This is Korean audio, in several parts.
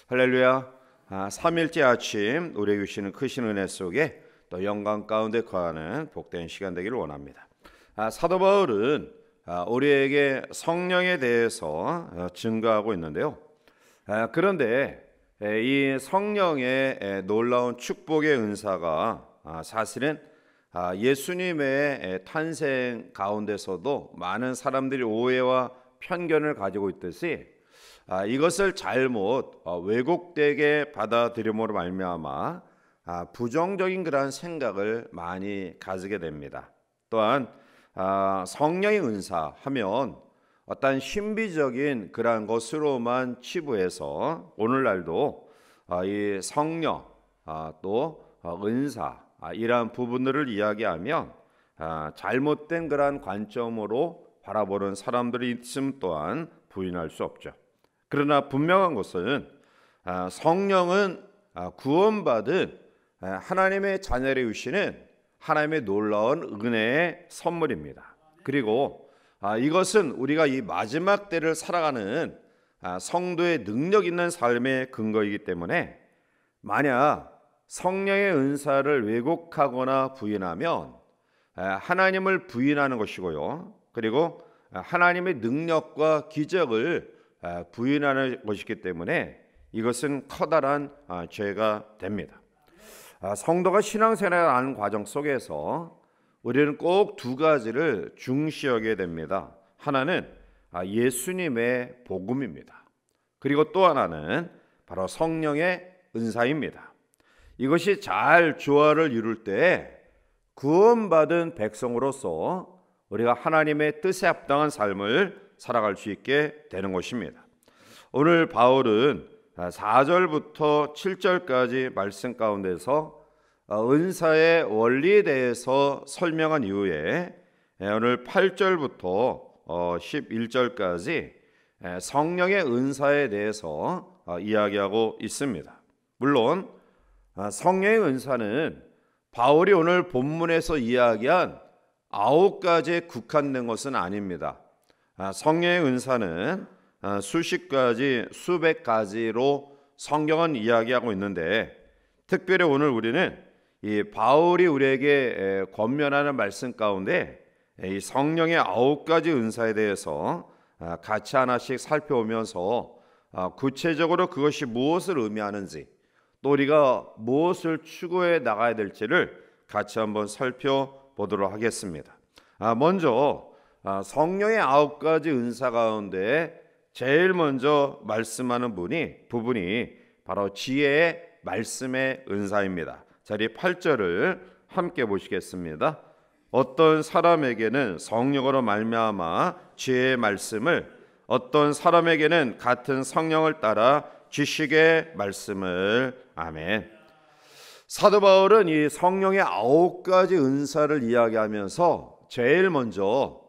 할렐루야. 3일째 아침 우리에게 주시는 크신 은혜 속에 또 영광 가운데 거하는 복된 시간 되기를 원합니다. 사도 바울은 우리에게 성령에 대해서 증거하고 있는데요. 그런데 이 성령의 놀라운 축복의 은사가 사실은 예수님의 탄생 가운데서도 많은 사람들이 오해와 편견을 가지고 있듯이 이것을 잘못 왜곡되게 받아들임으로 말미암아 부정적인 그러한 생각을 많이 가지게 됩니다. 또한 성령의 은사 하면 어떤 신비적인 그러한 것으로만 치부해서 오늘날도 이 성령 또 은사 이러한 부분들을 이야기하면 잘못된 그러한 관점으로 바라보는 사람들이 있음 또한 부인할 수 없죠. 그러나 분명한 것은 성령은 구원받은 하나님의 자녀를 주시는 하나님의 놀라운 은혜의 선물입니다. 그리고 이것은 우리가 이 마지막 때를 살아가는 성도의 능력 있는 삶의 근거이기 때문에 만약 성령의 은사를 왜곡하거나 부인하면 하나님을 부인하는 것이고요. 그리고 하나님의 능력과 기적을 부인하는 것이기 때문에 이것은 커다란 죄가 됩니다. 성도가 신앙생활을 하는 과정 속에서 우리는 꼭 두 가지를 중시하게 됩니다. 하나는 예수님의 복음입니다. 그리고 또 하나는 바로 성령의 은사입니다. 이것이 잘 조화를 이룰 때 구원받은 백성으로서 우리가 하나님의 뜻에 합당한 삶을 살아갈 수 있게 되는 것입니다. 오늘 바울은 4절부터 7절까지 말씀 가운데서 은사의 원리에 대해서 설명한 이후에 오늘 8절부터 11절까지 성령의 은사에 대해서 이야기하고 있습니다. 물론 성령의 은사는 바울이 오늘 본문에서 이야기한 9가지에 국한된 것은 아닙니다. 성령의 은사는 수십 가지, 수백 가지로 성경은 이야기하고 있는데 특별히 오늘 우리는 이 바울이 우리에게 권면하는 말씀 가운데 이 성령의 9가지 은사에 대해서 같이 하나씩 살펴보면서 구체적으로 그것이 무엇을 의미하는지 또 우리가 무엇을 추구해 나가야 될지를 같이 한번 살펴보도록 하겠습니다. 먼저 성령의 9가지 은사 가운데 제일 먼저 말씀하는 부분이 바로 지혜의 말씀의 은사입니다. 자리 8절을 함께 보시겠습니다. 어떤 사람에게는 성령으로 말미암아 지혜의 말씀을, 어떤 사람에게는 같은 성령을 따라 지식의 말씀을. 아멘. 사도 바울은 이 성령의 9가지 은사를 이야기하면서 제일 먼저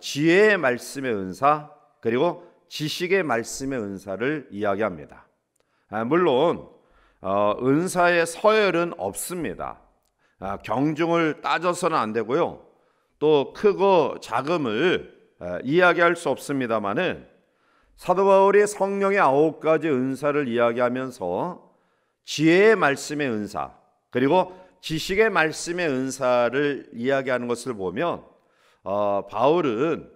지혜의 말씀의 은사 그리고 지식의 말씀의 은사를 이야기합니다. 물론 은사의 서열은 없습니다. 경중을 따져서는 안 되고요. 또 크고 작음을 이야기할 수 없습니다마는 사도 바울이 성령의 9가지 은사를 이야기하면서 지혜의 말씀의 은사 그리고 지식의 말씀의 은사를 이야기하는 것을 보면 바울은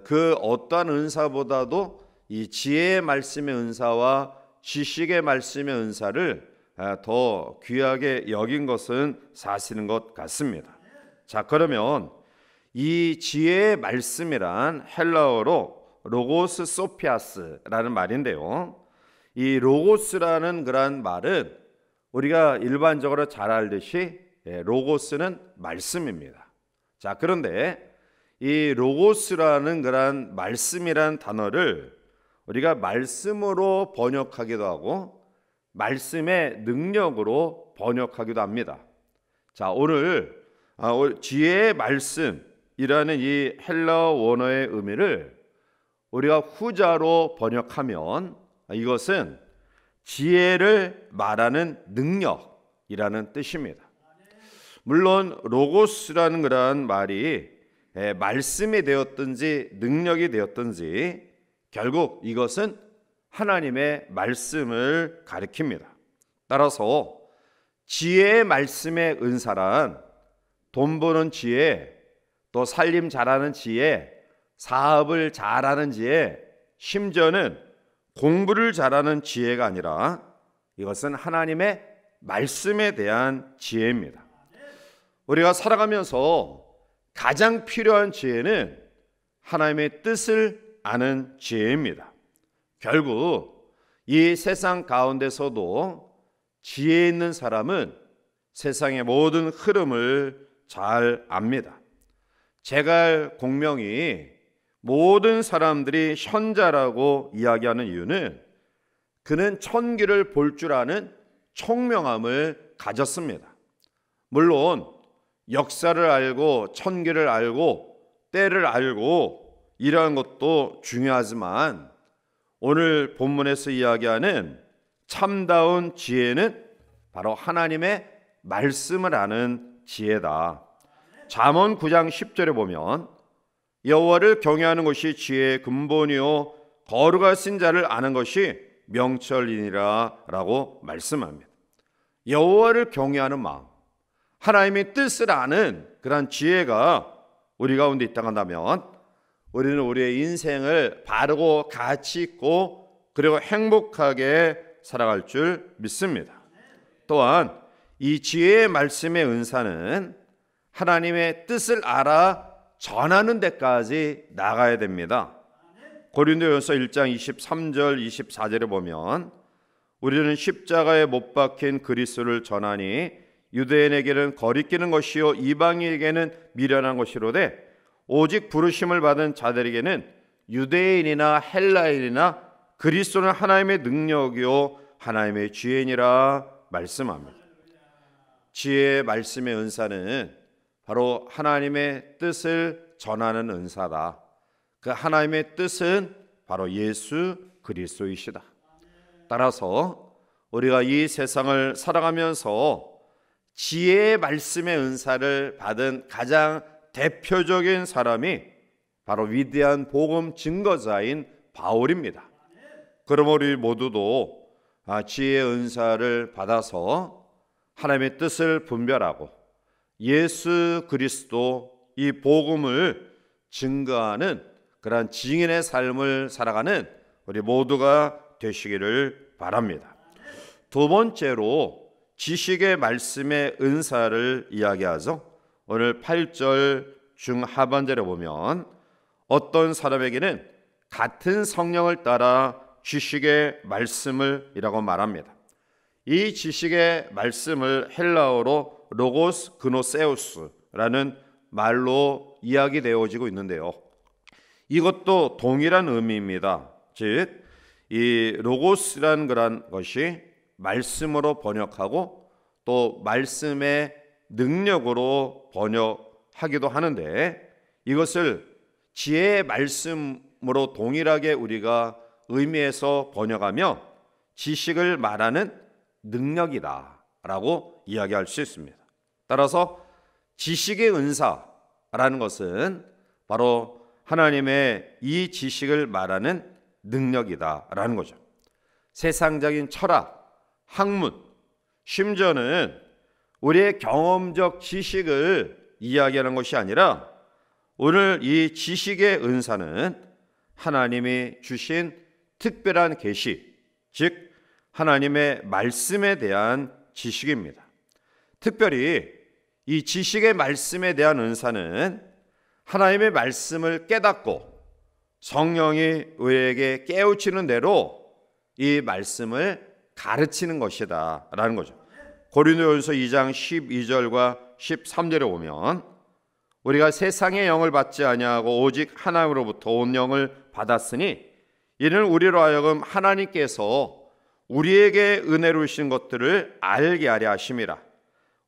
그 어떠한 은사보다도 이 지혜의 말씀의 은사와 지식의 말씀의 은사를 더 귀하게 여긴 것은 사실인 것 같습니다. 자, 그러면 이 지혜의 말씀이란 헬라어로 로고스 소피아스라는 말인데요. 이 로고스라는 그런 말은 우리가 일반적으로 잘 알듯이 로고스는 말씀입니다. 자, 그런데 이 로고스라는 그런 말씀이라는 단어를 우리가 말씀으로 번역하기도 하고 말씀의 능력으로 번역하기도 합니다. 자, 오늘 지혜의 말씀이라는 이 헬라어 원어의 의미를 우리가 후자로 번역하면 이것은 지혜를 말하는 능력이라는 뜻입니다. 물론 로고스라는 그러한 말이 말씀이 되었든지 능력이 되었든지 결국 이것은 하나님의 말씀을 가리킵니다. 따라서 지혜의 말씀의 은사란 돈 버는 지혜, 또 살림 잘하는 지혜, 사업을 잘하는 지혜, 심지어는 공부를 잘하는 지혜가 아니라 이것은 하나님의 말씀에 대한 지혜입니다. 우리가 살아가면서 가장 필요한 지혜는 하나님의 뜻을 아는 지혜입니다. 결국 이 세상 가운데서도 지혜 있는 사람은 세상의 모든 흐름을 잘 압니다. 제갈 공명이 모든 사람들이 현자라고 이야기하는 이유는 그는 천기를 볼 줄 아는 총명함을 가졌습니다. 물론 역사를 알고 천기를 알고 때를 알고 이러한 것도 중요하지만 오늘 본문에서 이야기하는 참다운 지혜는 바로 하나님의 말씀을 아는 지혜다. 잠언 9장 10절에 보면 여호와를 경외하는 것이 지혜의 근본이요 거룩하신 자를 아는 것이 명철이니라 라고 말씀합니다. 여호와를 경외하는 마음, 하나님의 뜻을 아는 그런 지혜가 우리 가운데 있다고 한다면 우리는 우리의 인생을 바르고 가치 있고 그리고 행복하게 살아갈 줄 믿습니다. 또한 이 지혜의 말씀의 은사는 하나님의 뜻을 알아 전하는 데까지 나가야 됩니다. 고린도전서 1장 23절 24절에 보면 우리는 십자가에 못 박힌 그리스도를 전하니 유대인에게는 거리끼는 것이요 이방인에게는 미련한 것이로되 오직 부르심을 받은 자들에게는 유대인이나 헬라인이나 그리스도는 하나님의 능력이요 하나님의 지혜니라 말씀합니다. 지혜의 말씀의 은사는 바로 하나님의 뜻을 전하는 은사다. 그 하나님의 뜻은 바로 예수 그리스도이시다. 따라서 우리가 이 세상을 살아가면서 지혜의 말씀의 은사를 받은 가장 대표적인 사람이 바로 위대한 복음 증거자인 바울입니다. 그럼 우리 모두도 지혜의 은사를 받아서 하나님의 뜻을 분별하고 예수 그리스도 이 복음을 증거하는 그러한 증인의 삶을 살아가는 우리 모두가 되시기를 바랍니다. 두 번째로 지식의 말씀의 은사를 이야기하죠. 오늘 8절 중하반절에 보면 어떤 사람에게는 같은 성령을 따라 지식의 말씀을 이라고 말합니다. 이 지식의 말씀을 헬라어로 로고스 그노세우스라는 말로 이야기되어지고 있는데요. 이것도 동일한 의미입니다. 즉, 이 로고스라는 그런 것이 말씀으로 번역하고 또 말씀의 능력으로 번역하기도 하는데 이것을 지혜의 말씀으로 동일하게 우리가 의미해서 번역하며 지식을 말하는 능력이다 라고 이야기할 수 있습니다. 따라서 지식의 은사라는 것은 바로 하나님의 이 지식을 말하는 능력이다 라는 거죠. 세상적인 철학, 학문, 심지어는 우리의 경험적 지식을 이야기하는 것이 아니라 오늘 이 지식의 은사는 하나님이 주신 특별한 계시, 즉 하나님의 말씀에 대한 지식입니다. 특별히 이 지식의 말씀에 대한 은사는 하나님의 말씀을 깨닫고 성령이 우리에게 깨우치는 대로 이 말씀을 가르치는 것이다 라는 거죠. 고린도전서 2장 12절과 13절에 보면 우리가 세상의 영을 받지 아니하고 오직 하나님으로부터 온 영을 받았으니 이는 우리로 하여금 하나님께서 우리에게 은혜로 주신 것들을 알게 하려 하심이라.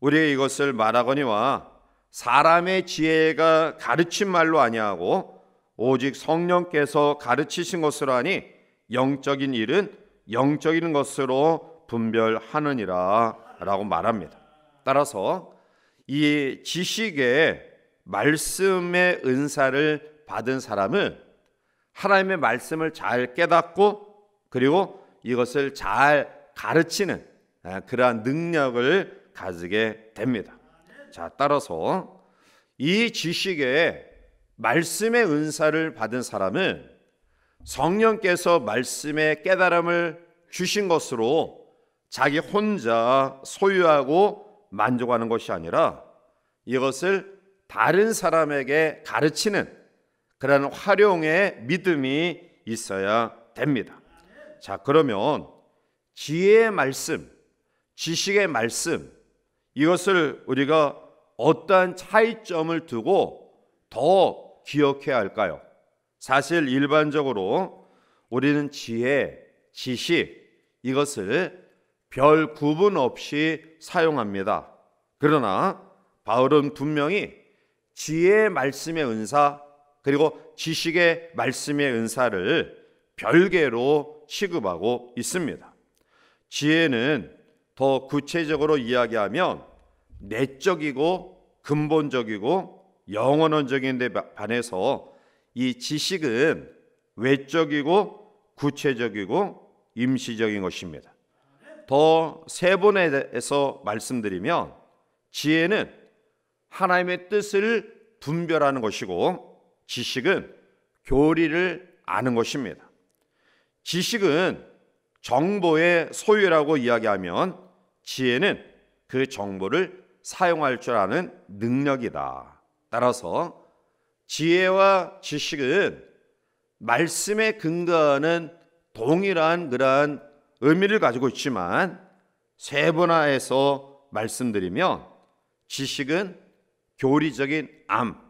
우리가 이것을 말하거니와 사람의 지혜가 가르친 말로 아니하고 오직 성령께서 가르치신 것으로 하니 영적인 일은 영적인 것으로 분별하느니라 라고 말합니다. 따라서 이 지식의 말씀의 은사를 받은 사람은 하나님의 말씀을 잘 깨닫고 그리고 이것을 잘 가르치는 그러한 능력을 가지게 됩니다. 자, 따라서 이 지식의 말씀의 은사를 받은 사람은 성령께서 말씀의 깨달음을 주신 것으로 자기 혼자 소유하고 만족하는 것이 아니라 이것을 다른 사람에게 가르치는 그런 활용의 믿음이 있어야 됩니다. 자, 그러면 지혜의 말씀, 지식의 말씀, 이것을 우리가 어떠한 차이점을 두고 더 기억해야 할까요? 사실 일반적으로 우리는 지혜, 지식, 이것을 별 구분 없이 사용합니다. 그러나 바울은 분명히 지혜의 말씀의 은사, 그리고 지식의 말씀의 은사를 별개로 취급하고 있습니다. 지혜는 더 구체적으로 이야기하면 내적이고 근본적이고 영원적인 데 반해서 이 지식은 외적이고 구체적이고 임시적인 것입니다. 더 세분에 대해서 말씀드리면 지혜는 하나님의 뜻을 분별하는 것이고 지식은 교리를 아는 것입니다. 지식은 정보의 소유라고 이야기하면 지혜는 그 정보를 사용할 줄 아는 능력이다. 따라서 지혜와 지식은 말씀에 근거하는 동일한 그러한 의미를 가지고 있지만 세분화해서 말씀드리면 지식은 교리적인 암,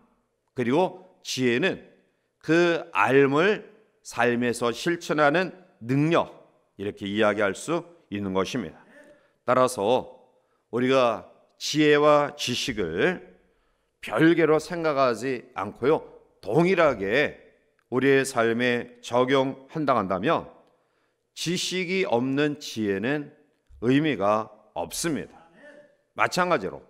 그리고 지혜는 그 삶을 삶에서 실천하는 능력, 이렇게 이야기할 수 있는 것입니다. 따라서 우리가 지혜와 지식을 별개로 생각하지 않고요, 동일하게 우리의 삶에 적용한다면 지식이 없는 지혜는 의미가 없습니다. 마찬가지로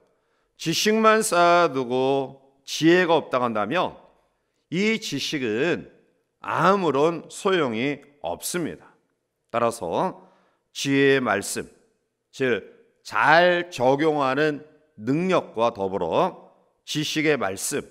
지식만 쌓아두고 지혜가 없다고 한다면 이 지식은 아무런 소용이 없습니다. 따라서 지혜의 말씀, 즉 잘 적용하는 능력과 더불어 지식의 말씀,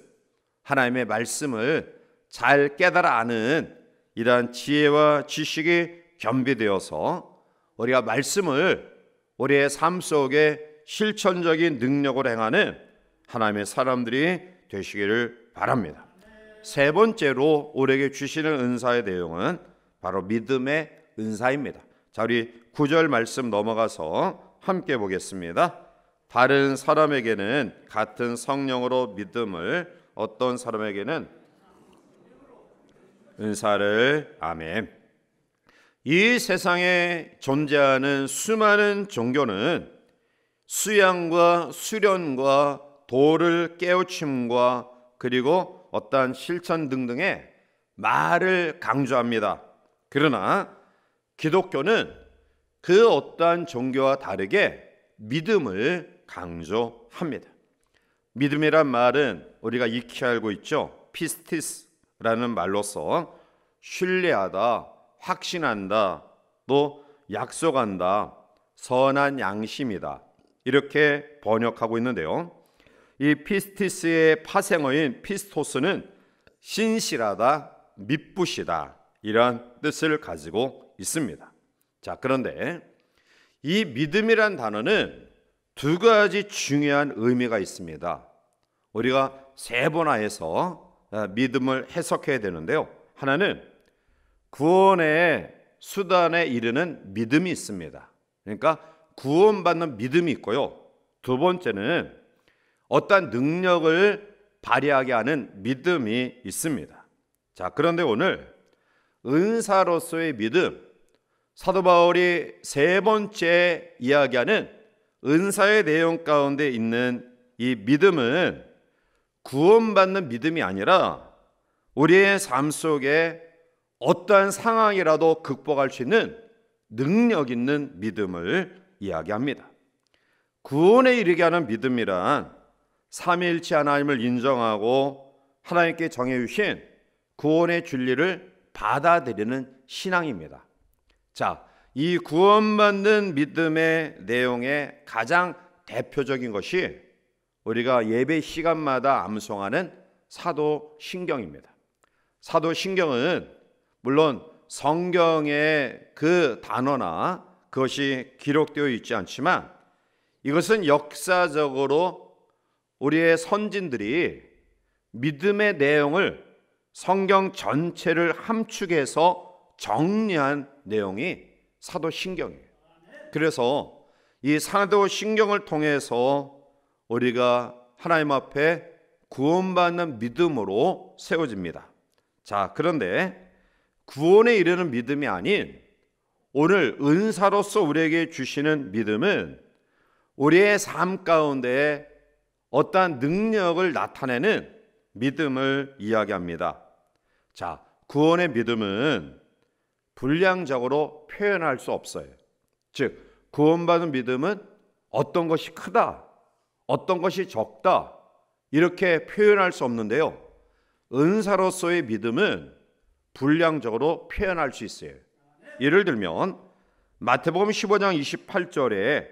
하나님의 말씀을 잘 깨달아 아는 이러한 지혜와 지식이 겸비되어서 우리가 말씀을 우리의 삶 속에 실천적인 능력을 행하는 하나님의 사람들이 되시기를 바랍니다. 세 번째로 우리에게 주시는 은사의 내용은 바로 믿음의 은사입니다. 자, 우리 9절 말씀 넘어가서 함께 보겠습니다. 다른 사람에게는 같은 성령으로 믿음을, 어떤 사람에게는 은사를. 아멘. 이 세상에 존재하는 수많은 종교는 수양과 수련과 도를 깨우침과 그리고 어떠한 실천 등등의 말을 강조합니다. 그러나 기독교는 그 어떠한 종교와 다르게 믿음을 강조합니다. 믿음이란 말은 우리가 익히 알고 있죠. 피스티스라는 말로서 신뢰하다, 확신한다, 또 약속한다, 선한 양심이다, 이렇게 번역하고 있는데요. 이 피스티스의 파생어인 피스토스는 신실하다, 미쁘시다, 이런 뜻을 가지고 있습니다. 자, 그런데 이 믿음이란 단어는 두 가지 중요한 의미가 있습니다. 우리가 세분화해서 믿음을 해석해야 되는데요. 하나는 구원의 수단에 이르는 믿음이 있습니다. 그러니까 구원받는 믿음이 있고요. 두 번째는 어떠한 능력을 발휘하게 하는 믿음이 있습니다. 자, 그런데 오늘 은사로서의 믿음, 사도 바울이 세 번째 이야기하는 은사의 내용 가운데 있는 이 믿음은 구원받는 믿음이 아니라 우리의 삶 속에 어떠한 상황이라도 극복할 수 있는 능력 있는 믿음을 이야기합니다. 구원에 이르게 하는 믿음이란 삼위일체 하나님을 인정하고 하나님께 정해주신 구원의 진리를 받아들이는 신앙입니다. 자, 이 구원받는 믿음의 내용의 가장 대표적인 것이 우리가 예배 시간마다 암송하는 사도신경입니다. 사도신경은 물론 성경의 그 단어나 그것이 기록되어 있지 않지만 이것은 역사적으로 우리의 선진들이 믿음의 내용을 성경 전체를 함축해서 정리한 내용이 사도신경이에요. 그래서 이 사도신경을 통해서 우리가 하나님 앞에 구원받는 믿음으로 세워집니다. 자, 그런데 구원에 이르는 믿음이 아닌 오늘 은사로서 우리에게 주시는 믿음은 우리의 삶 가운데 어떠한 능력을 나타내는 믿음을 이야기합니다. 자, 구원의 믿음은 분량적으로 표현할 수 없어요. 즉, 구원받은 믿음은 어떤 것이 크다, 어떤 것이 적다 이렇게 표현할 수 없는데요. 은사로서의 믿음은 분량적으로 표현할 수 있어요. 예를 들면 마태복음 15장 28절에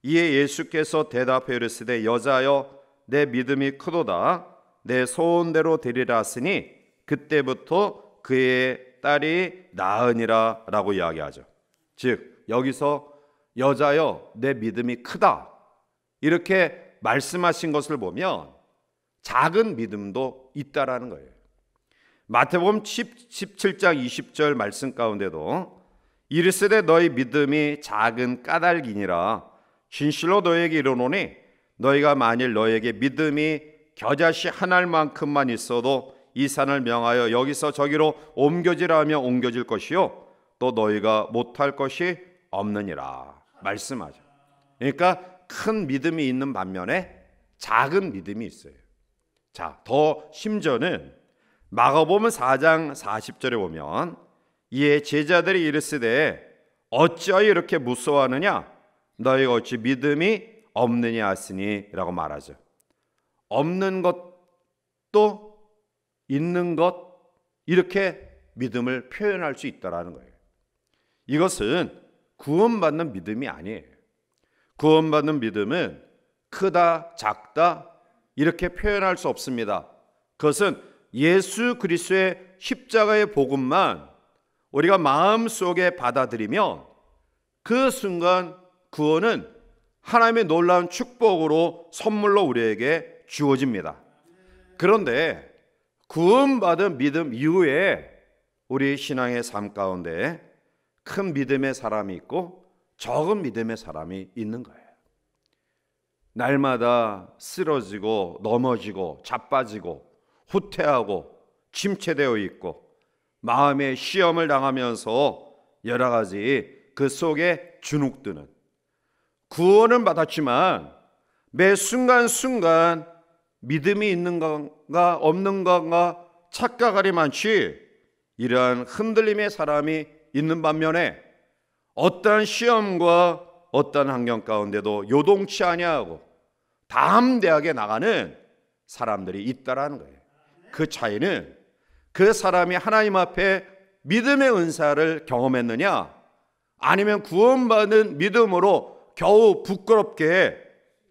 이에 예수께서 대답하여 이르시되 여자여 내 믿음이 크도다 내 소원대로 되리라 하시니 그때부터 그의 딸이 나으니라 라고 이야기하죠. 즉 여기서 여자여 내 믿음이 크다 이렇게 말씀하신 것을 보면 작은 믿음도 있다라는 거예요. 마태복음 17장 20절 말씀 가운데도 이르시되 너희 믿음이 작은 까닭이니라 진실로 너희에게 이르노니 너희가 만일 너희에게 믿음이 겨자씨 한 알만큼만 있어도 이 산을 명하여 여기서 저기로 옮겨지라 하며 옮겨질 것이요 또 너희가 못할 것이 없느니라 말씀하죠. 그러니까 큰 믿음이 있는 반면에 작은 믿음이 있어요. 자, 더 심지어는 마가복음 4장 40절에 보면 이에 제자들이 이르시되 어찌하여 이렇게 무서워하느냐 너희가 어찌 믿음이 없느냐 하시니 라고 말하죠. 없는 것도 있는 것 이렇게 믿음을 표현할 수 있다라는 거예요. 이것은 구원받는 믿음이 아니에요. 구원받는 믿음은 크다 작다 이렇게 표현할 수 없습니다. 그것은 예수 그리스도의 십자가의 복음만 우리가 마음속에 받아들이면 그 순간 구원은 하나님의 놀라운 축복으로 선물로 우리에게 주어집니다. 그런데 구원받은 믿음 이후에 우리 신앙의 삶 가운데 큰 믿음의 사람이 있고 적은 믿음의 사람이 있는 거예요. 날마다 쓰러지고 넘어지고 자빠지고 후퇴하고 침체되어 있고 마음의 시험을 당하면서 여러 가지 그 속에 주눅드는 구원은 받았지만 매 순간순간 믿음이 있는 건가 없는 건가 착각하리 많지 이러한 흔들림의 사람이 있는 반면에 어떠한 시험과 어떠한 환경 가운데도 요동치 아니하고 담대하게 나가는 사람들이 있다라는 거예요. 그 차이는 그 사람이 하나님 앞에 믿음의 은사를 경험했느냐 아니면 구원받은 믿음으로 겨우 부끄럽게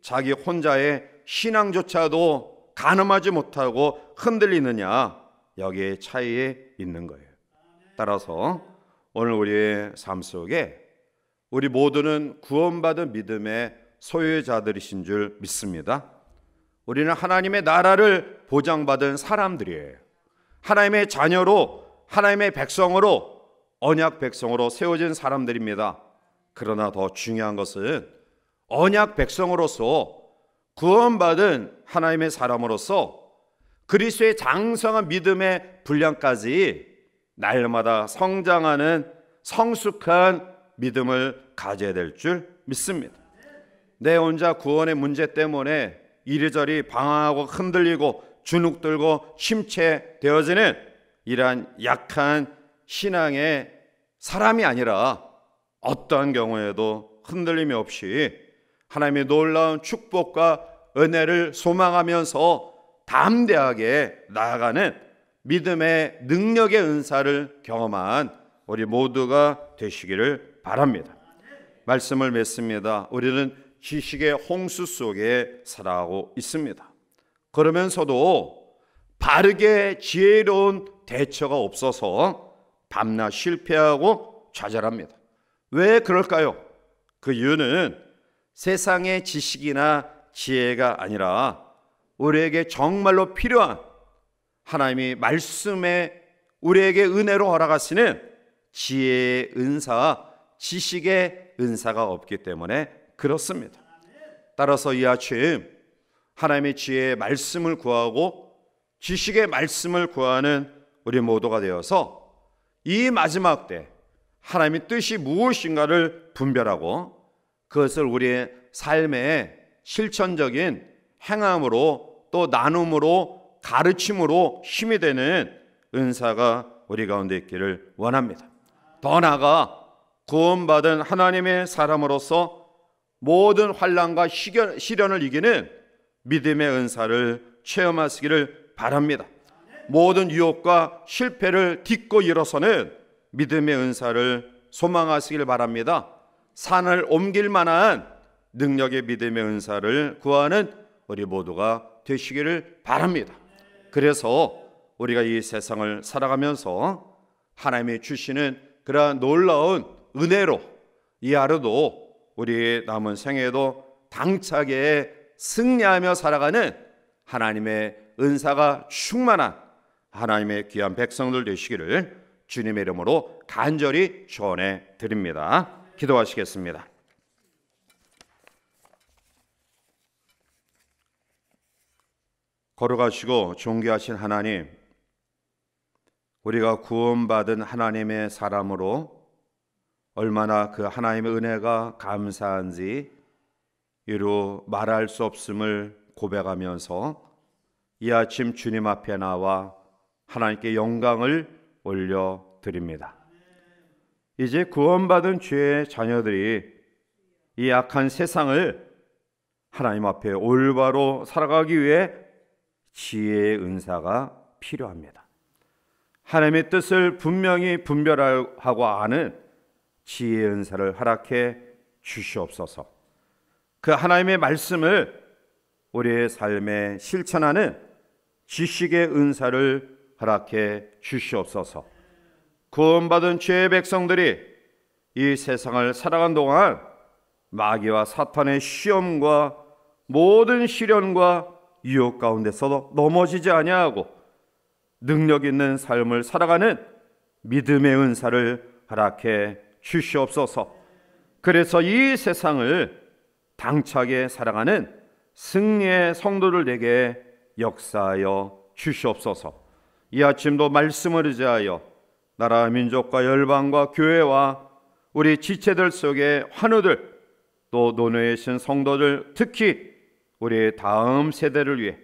자기 혼자의 신앙조차도 가늠하지 못하고 흔들리느냐 여기에 차이에 있는 거예요. 따라서 오늘 우리의 삶 속에 우리 모두는 구원받은 믿음의 소유자들이신 줄 믿습니다. 우리는 하나님의 나라를 보장받은 사람들이에요. 하나님의 자녀로 하나님의 백성으로 언약 백성으로 세워진 사람들입니다. 그러나 더 중요한 것은 언약 백성으로서 구원받은 하나님의 사람으로서 그리스도의 장성한 믿음의 분량까지 날마다 성장하는 성숙한 믿음을 가져야 될 줄 믿습니다. 내 혼자 구원의 문제 때문에 이리저리 방황하고 흔들리고 주눅들고 침체되어지는 이러한 약한 신앙의 사람이 아니라 어떠한 경우에도 흔들림이 없이 하나님의 놀라운 축복과 은혜를 소망하면서 담대하게 나아가는 믿음의 능력의 은사를 경험한 우리 모두가 되시기를 바랍니다. 말씀을 맺습니다. 우리는 지식의 홍수 속에 살아가고 있습니다. 그러면서도 바르게 지혜로운 대처가 없어서 밤낮 실패하고 좌절합니다. 왜 그럴까요? 그 이유는 세상의 지식이나 지혜가 아니라 우리에게 정말로 필요한 하나님이 말씀에 우리에게 은혜로 허락하시는 지혜의 은사, 지식의 은사가 없기 때문에 그렇습니다. 따라서 이 아침 하나님의 지혜의 말씀을 구하고 지식의 말씀을 구하는 우리 모두가 되어서 이 마지막 때 하나님의 뜻이 무엇인가를 분별하고 그것을 우리의 삶의 실천적인 행함으로 또 나눔으로 가르침으로 힘이 되는 은사가 우리 가운데 있기를 원합니다. 더 나아가 구원받은 하나님의 사람으로서 모든 환난과 시련을 이기는 믿음의 은사를 체험하시기를 바랍니다. 모든 유혹과 실패를 딛고 일어서는 믿음의 은사를 소망하시길 바랍니다. 산을 옮길 만한 능력의 믿음의 은사를 구하는 우리 모두가 되시기를 바랍니다. 그래서 우리가 이 세상을 살아가면서 하나님이 주시는 그러한 놀라운 은혜로 이 하루도 우리의 남은 생애도 당차게 승리하며 살아가는 하나님의 은사가 충만한 하나님의 귀한 백성들 되시기를 주님의 이름으로 간절히 축원해 드립니다. 기도하시겠습니다. 거룩하시고 존귀하신 하나님, 우리가 구원받은 하나님의 사람으로 얼마나 그 하나님의 은혜가 감사한지 이루 말할 수 없음을 고백하면서 이 아침 주님 앞에 나와 하나님께 영광을 올려드립니다. 이제 구원받은 주의 자녀들이 이 악한 세상을 하나님 앞에 올바로 살아가기 위해 지혜의 은사가 필요합니다. 하나님의 뜻을 분명히 분별하고 아는 지혜의 은사를 허락해 주시옵소서. 그 하나님의 말씀을 우리의 삶에 실천하는 지식의 은사를 허락해 주시옵소서. 구원받은 죄의 백성들이 이 세상을 살아간 동안 마귀와 사탄의 시험과 모든 시련과 유혹 가운데서도 넘어지지 아니하고 능력 있는 삶을 살아가는 믿음의 은사를 허락해 주시옵소서. 그래서 이 세상을 당차게 살아가는 승리의 성도들 되게 역사하여 주시옵소서. 이 아침도 말씀을 의지하여 나라 민족과 열방과 교회와 우리 지체들 속의 환우들 또 노년에 계신 성도들, 특히 우리의 다음 세대를 위해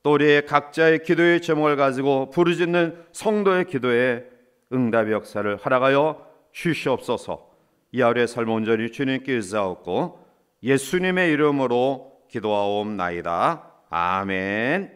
또 우리의 각자의 기도의 제목을 가지고 부르짖는 성도의 기도에 응답의 역사를 허락하여 주시옵소서. 이 하루의 삶 온전히 주님께 의지하옵고 예수님의 이름으로 기도하옵나이다. 아멘.